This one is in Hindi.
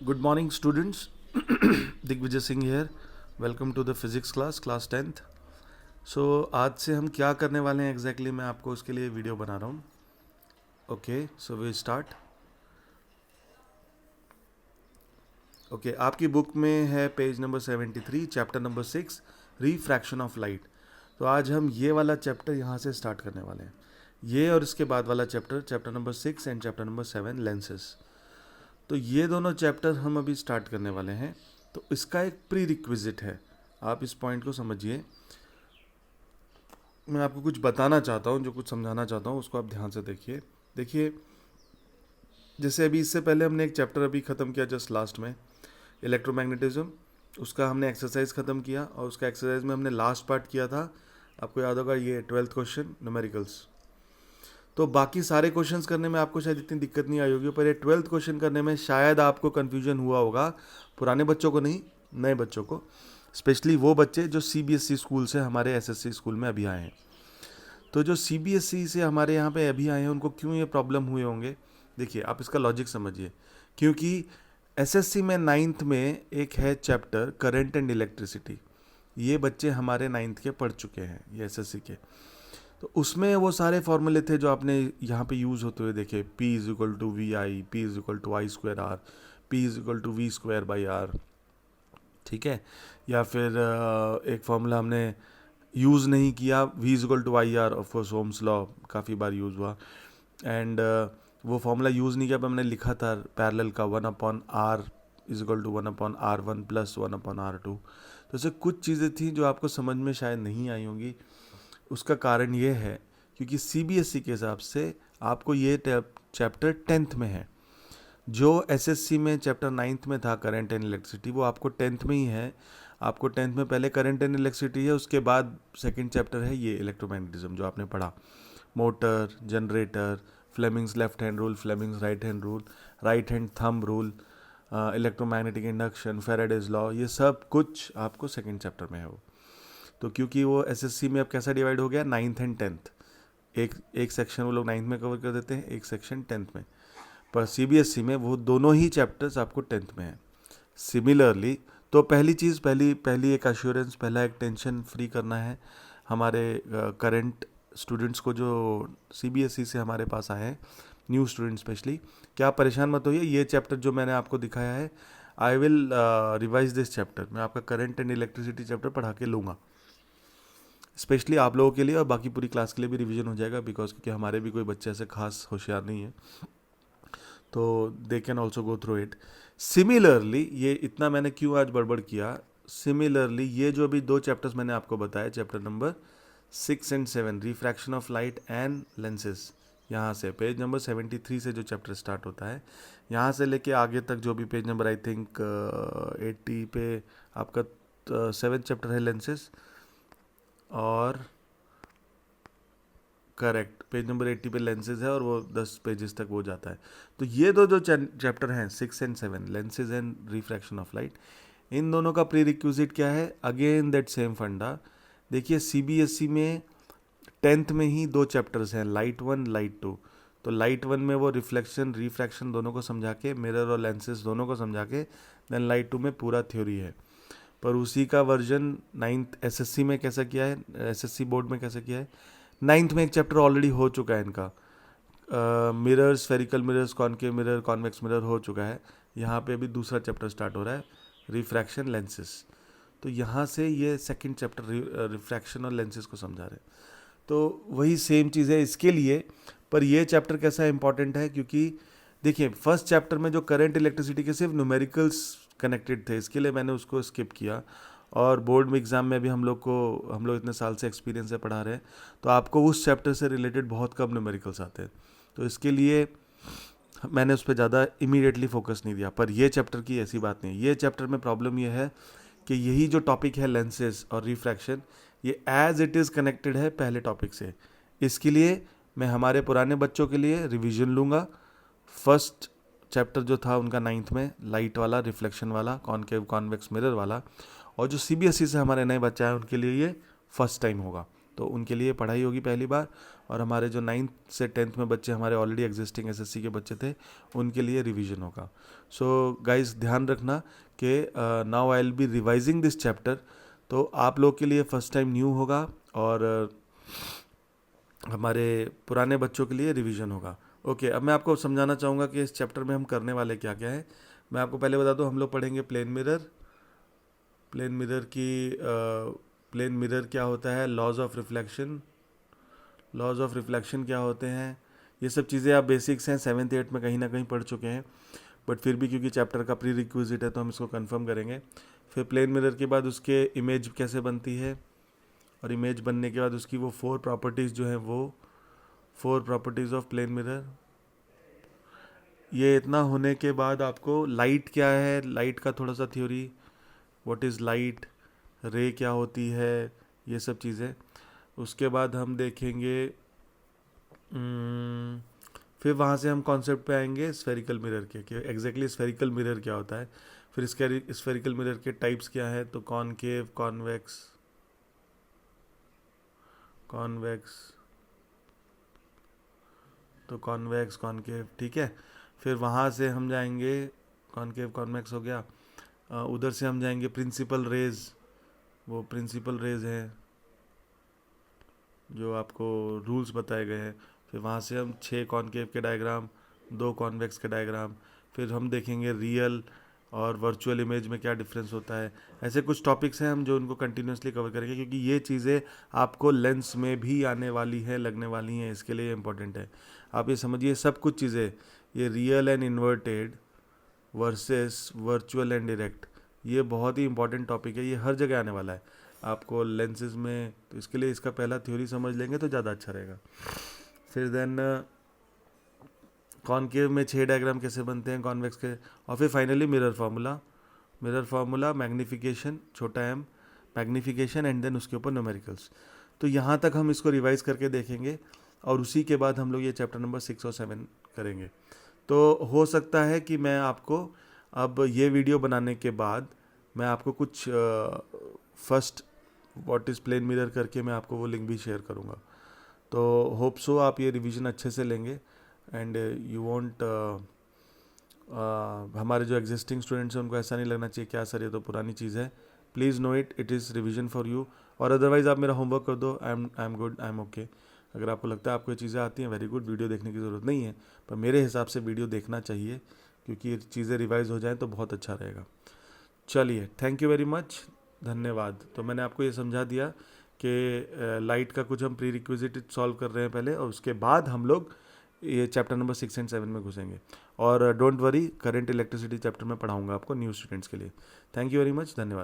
Good morning, students. Digvijay Singh here. Welcome to the physics class 10th. So आज से हम क्या करने वाले हैं एग्जैक्टली मैं आपको उसके लिए वीडियो बना रहा हूँ. Okay, so we start. Okay, आपकी बुक में है page number 73, chapter number 6, refraction of light. तो आज हम ये वाला चैप्टर यहाँ से स्टार्ट करने वाले हैं. ये और इसके बाद वाला chapter number 6 and chapter number 7 lenses. तो ये दोनों चैप्टर हम अभी स्टार्ट करने वाले हैं. तो इसका एक प्री रिक्विजिट है, आप इस पॉइंट को समझिए. मैं आपको कुछ बताना चाहता हूँ, जो कुछ समझाना चाहता हूँ उसको आप ध्यान से देखिए. जैसे अभी इससे पहले हमने एक चैप्टर अभी ख़त्म किया जस्ट लास्ट में, इलेक्ट्रोमैग्नेटिज्म. उसका हमने एक्सरसाइज ख़त्म किया और उसका एक्सरसाइज में हमने लास्ट पार्ट किया था, आपको याद होगा, ये 12th क्वेश्चन न्यूमेरिकल्स. तो बाकी सारे क्वेश्चंस करने में आपको शायद इतनी दिक्कत नहीं आई होगी, पर ये 12th क्वेश्चन करने में शायद आपको कन्फ्यूजन हुआ होगा. पुराने बच्चों को नहीं, नए बच्चों को, स्पेशली वो बच्चे जो CBSE स्कूल से हमारे SSC स्कूल में अभी आए हैं. तो जो CBSE से हमारे यहाँ पे अभी आए हैं उनको क्यों ये प्रॉब्लम हुए होंगे, देखिए आप इसका लॉजिक समझिए. क्योंकि SSC में 9th में एक है चैप्टर करंट एंड इलेक्ट्रिसिटी. ये बच्चे हमारे 9th के पढ़ चुके हैं, ये SSC के. तो उसमें वो सारे फॉर्मूले थे जो आपने यहाँ पे यूज़ होते हुए देखे. P is equal to VI, P is equal to I²R, P is equal to V²/R, ठीक है. या फिर एक फॉर्मूला हमने यूज़ नहीं किया, V is equal to IR, of course Ohm's law काफ़ी बार यूज़ हुआ. एंड वो फॉर्मूला यूज़ नहीं किया, पर हमने लिखा था पैरेलल का 1/R is equal to 1/R1 plus 1/R2. तो ऐसे कुछ चीज़ें थी जो आपको समझ में शायद नहीं आई होंगी. उसका कारण ये है क्योंकि CBSE के हिसाब से आपको ये चैप्टर 10th में है. जो SSC में चैप्टर 9th में था करंट एंड इलेक्ट्रिसिटी, वो आपको 10th में ही है. आपको 10th में पहले करंट एंड इलेक्ट्रिसिटी है, उसके बाद सेकंड चैप्टर है ये इलेक्ट्रोमैग्नेटिज्म जो आपने पढ़ा. Motor, generator, Fleming's left hand rule, Fleming's right hand rule, right hand thumb rule, electromagnetic induction, Faraday's law, ये सब कुछ आपको सेकंड चैप्टर में है वो. तो क्योंकि वो SSC में अब कैसा डिवाइड हो गया, 9th एंड 10th. एक सेक्शन वो लोग 9th में कवर कर देते हैं, एक सेक्शन 10th में. पर CBSE में वो दोनों ही चैप्टर्स आपको 10th में हैं. सिमिलरली तो पहली चीज़, पहली एक अश्योरेंस, पहला एक टेंशन फ्री करना है हमारे करंट स्टूडेंट्स को जो CBSE से हमारे पास आए हैं, न्यू स्टूडेंट स्पेशली. क्या आप परेशान मत होइए, ये चैप्टर जो मैंने आपको दिखाया है, I will revise this chapter. मैं आपका करंट एंड इलेक्ट्रिसिटी चैप्टर पढ़ा के लूँगा, स्पेशली आप लोगों के लिए, और बाकी पूरी क्लास के लिए भी रिवीजन हो जाएगा. बिकॉज क्योंकि हमारे भी कोई बच्चे ऐसे खास होशियार नहीं है, तो they can also go through it. Similarly, ये इतना मैंने क्यों आज बड़बड़ किया, सिमिलरली ये जो अभी दो चैप्टर्स मैंने आपको बताया, chapter number 6 and 7, refraction of light and lenses, यहाँ से पेज नंबर 73 से जो चैप्टर स्टार्ट होता है, यहाँ से लेके आगे तक जो भी पेज नंबर आई थिंक 80 पे आपका 7th चैप्टर है लेंसेज. और करेक्ट, पेज नंबर 80 पे लेंसेज है और वो 10 पेजेस तक वो जाता है. तो ये दो जो चैप्टर हैं 6 and 7, lenses and refraction of light, इन दोनों का प्री रिक्विजिट क्या है, अगेन दैट सेम फंडा. देखिए CBSE में 10th में ही दो चैप्टर्स हैं, लाइट 1, लाइट 2. तो लाइट 1 में वो रिफ्लेक्शन रिफ्रैक्शन दोनों को समझा के, मिरर और लेंसेज दोनों को समझा के, देन लाइट 2 में पूरा थ्योरी है. पर उसी का वर्जन 9th SSC में कैसा किया है, SSC बोर्ड में कैसा किया है, 9th में एक चैप्टर ऑलरेडी हो चुका है इनका, mirror, spherical mirrors, concave mirror, convex mirror हो चुका है. यहाँ पे अभी दूसरा चैप्टर स्टार्ट हो रहा है, रिफ्रैक्शन लेंसेज. तो यहाँ से ये सेकंड चैप्टर रिफ्रैक्शन और लेंसेज को समझा रहे हैं. तो वही सेम चीज़ है इसके लिए. पर ये चैप्टर कैसा इंपॉर्टेंट है, क्योंकि देखिए फर्स्ट चैप्टर में जो करंट इलेक्ट्रिसिटी के सिर्फ न्यूमेरिकल्स कनेक्टेड थे, इसके लिए मैंने उसको स्किप किया. और बोर्ड में एग्ज़ाम में भी हम लोग इतने साल से एक्सपीरियंस से पढ़ा रहे हैं, तो आपको उस चैप्टर से रिलेटेड बहुत कम न्यूमेरिकल्स आते हैं. तो इसके लिए मैंने उस पर ज़्यादा इमीडिएटली फोकस नहीं दिया. पर ये चैप्टर की ऐसी बात नहीं है. ये चैप्टर में प्रॉब्लम ये है कि यही जो टॉपिक है लेंसेज और रिफ्रैक्शन, ये एज इट इज़ कनेक्टेड है पहले टॉपिक से. इसके लिए मैं हमारे पुराने बच्चों के लिए रिवीजन लूँगा. फर्स्ट चैप्टर जो था उनका 9th में, लाइट वाला, रिफ्लेक्शन वाला, कॉनकेव कॉन्वेक्स मिरर वाला, और जो CBSE से हमारे नए बच्चे हैं उनके लिए ये फर्स्ट टाइम होगा. तो उनके लिए पढ़ाई होगी पहली बार, और हमारे जो 9th से 10th में बच्चे हमारे ऑलरेडी एग्जिस्टिंग एसएससी के बच्चे थे उनके लिए रिवीजन होगा। सो गाइस ध्यान रखना कि now I will be revising this chapter, तो आप लोग के लिए फर्स्ट टाइम न्यू होगा और हमारे पुराने बच्चों के लिए रिवीजन होगा। ओके, अब मैं आपको समझाना चाहूँगा कि इस चैप्टर में हम करने वाले क्या क्या है। मैं आपको पहले बता दूँ, हम लोग पढ़ेंगे प्लेन मिरर। प्लेन मिरर क्या होता है, लॉज ऑफ रिफ्लेक्शन क्या होते हैं, ये सब चीज़ें आप बेसिक्स हैं 7th 8th में कहीं ना कहीं पढ़ चुके हैं, बट फिर भी क्योंकि चैप्टर का प्री रिक्विजिट है तो हम इसको कंफर्म करेंगे। फिर प्लेन मिरर के बाद उसके इमेज कैसे बनती है, और इमेज बनने के बाद उसकी वो 4 प्रॉपर्टीज़ जो हैं, वो 4 प्रॉपर्टीज़ ऑफ प्लेन मिरर। ये इतना होने के बाद आपको लाइट क्या है, लाइट का थोड़ा सा थ्योरी, व्हाट इज़ लाइट, रे क्या होती है, ये सब चीज़ें। उसके बाद हम देखेंगे, फिर वहाँ से हम कॉन्सेप्ट पे आएंगे स्फेरिकल मिरर के, कि एग्जैक्टली स्फेरिकल मिरर क्या होता है। फिर इसके स्फेरिकल मिरर के टाइप्स क्या है, तो कॉनकेव, कॉन्वेक्स, कॉनकेव, ठीक है। फिर वहाँ से हम जाएंगे, कॉनकेव कॉन्वेक्स हो गया, उधर से हम जाएंगे प्रिंसिपल रेज, वो प्रिंसिपल रेज है जो आपको रूल्स बताए गए हैं। फिर वहाँ से हम 6 कॉनकेव के डायग्राम, 2 कॉन्वेक्स के डायग्राम, फिर हम देखेंगे रियल और वर्चुअल इमेज में क्या डिफरेंस होता है। ऐसे कुछ टॉपिक्स हैं हम जो उनको कंटिन्यूसली कवर करेंगे, क्योंकि ये चीज़ें आपको लेंस में भी आने वाली है, लगने वाली हैं, इसके लिए इम्पोर्टेंट है। आप ये समझिए सब कुछ चीज़ें, ये real and inverted versus virtual and direct, ये बहुत ही इंपॉर्टेंट टॉपिक है, ये हर जगह आने वाला है आपको लेंसेज में, तो इसके लिए इसका पहला थ्योरी समझ लेंगे तो ज़्यादा अच्छा रहेगा। फिर देन कॉनकेव में 6 डायग्राम कैसे बनते हैं कॉन्वेक्स के, और फिर फाइनली मिरर फार्मूला, मैग्नीफिकेशन, छोटा m, मैग्नीफिकेशन एंड देन उसके ऊपर न्यूमेरिकल्स। तो यहाँ तक हम इसको रिवाइज करके देखेंगे, और उसी के बाद हम लोग ये चैप्टर नंबर 6 और 7 करेंगे। तो हो सकता है कि मैं आपको अब ये वीडियो बनाने के बाद मैं आपको कुछ first what is plane mirror करके मैं आपको वो लिंक भी शेयर करूँगा। तो होप सो आप ये रिवीजन अच्छे से लेंगे, एंड यू वॉन्ट, हमारे जो एग्जिस्टिंग स्टूडेंट्स हैं उनको ऐसा नहीं लगना चाहिए क्या सर ये तो पुरानी चीज़ है। Please know it is revision for you, और अदरवाइज़ आप मेरा होमवर्क कर दो, I am good, I am okay. अगर आपको लगता है आपको ये चीज़ें आती हैं, वेरी गुड, वीडियो देखने की ज़रूरत नहीं है, पर मेरे हिसाब से वीडियो देखना चाहिए, क्योंकि ये चीज़ें रिवाइज हो जाएँ तो बहुत अच्छा रहेगा। चलिए, थैंक यू वेरी मच, धन्यवाद। तो मैंने आपको ये समझा दिया कि लाइट का कुछ हम प्री रिक्विजिट सॉल्व कर रहे हैं पहले, और उसके बाद हम लोग ये चैप्टर नंबर 6 एंड 7 में घुसेंगे। और don't worry, current electricity chapter में पढ़ाऊंगा आपको न्यू स्टूडेंट्स के लिए। थैंक यू वेरी मच, धन्यवाद।